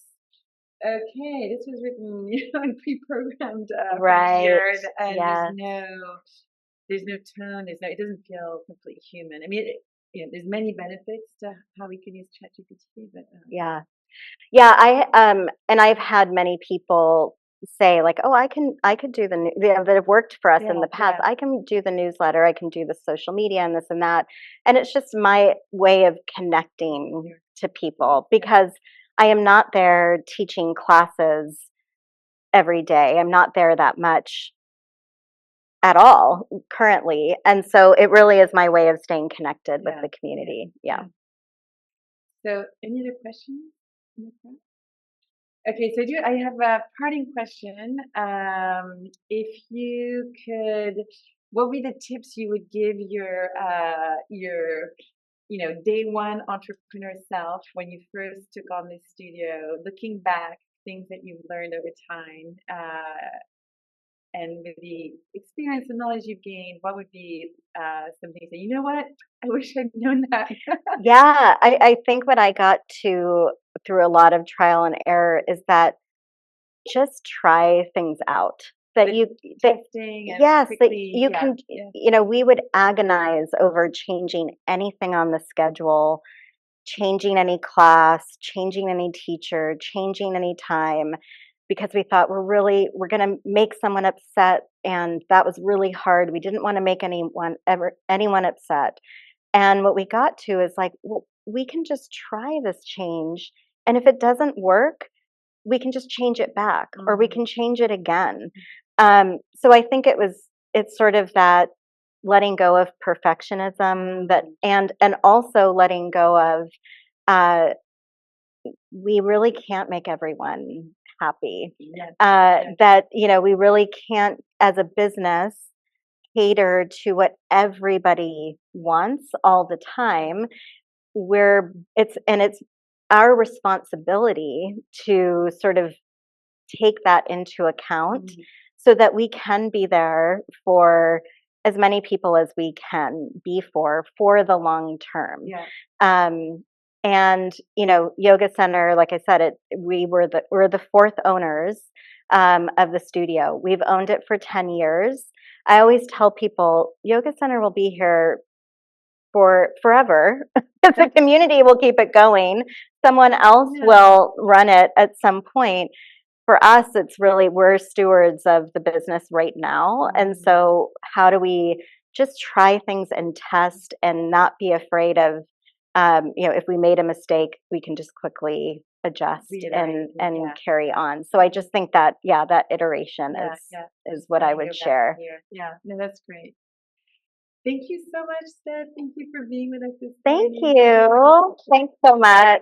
S1: okay, this was written, and pre-programmed for years, and there's no tone, it doesn't feel completely human. I mean, there's many benefits to how we can use ChatGPT, but
S2: and I've had many people say like, oh, I could do that have worked for us in the past. I can do the newsletter, I can do the social media and this and that, and it's just my way of connecting to people because I am not there teaching classes every day. I'm not there that much at all currently. And so it really is my way of staying connected with the community. Yeah.
S1: So any other questions? Okay, so I have a parting question. If you could, what would be the tips you would give your day one entrepreneur self when you first took on this studio, looking back, things that you've learned over time, and with the experience and knowledge you've gained, what would be some things that, you know what, I wish I'd known that?
S2: Yeah, I think what I got to through a lot of trial and error is that just try things out. that
S1: the
S2: you that
S1: testing and
S2: yes, that
S1: quickly,
S2: you
S1: yeah,
S2: can,
S1: yeah.
S2: you know, we would agonize over changing anything on the schedule, changing any class, changing any teacher, changing any time, because we thought we're going to make someone upset, and that was really hard. We didn't want to make anyone upset. And what we got to is like, well, we can just try this change, and if it doesn't work, we can just change it back, or we can change it again. So I think it's sort of that letting go of perfectionism, that and also letting go of we really can't make everyone happy.
S1: Yes.
S2: That, you know, we really can't, as a business, cater to what everybody wants all the time. It's our responsibility to sort of take that into account so that we can be there for as many people as we can be for the long term.
S1: Yeah.
S2: And you know, Yoga Center, like I said, we're the fourth owners of the studio. We've owned it for 10 years. I always tell people Yoga Center will be here for forever. The community will keep it going. Someone else will run it at some point. For us, it's really, we're stewards of the business right now. And so how do we just try things and test and not be afraid of, you know, if we made a mistake, we can just quickly adjust and carry on. So I just think that, that iteration is what I would share.
S1: Yeah, no, that's great. Thank you so much, Steph. Thank you for being with us this
S2: Thank
S1: morning.
S2: you. Thanks so much.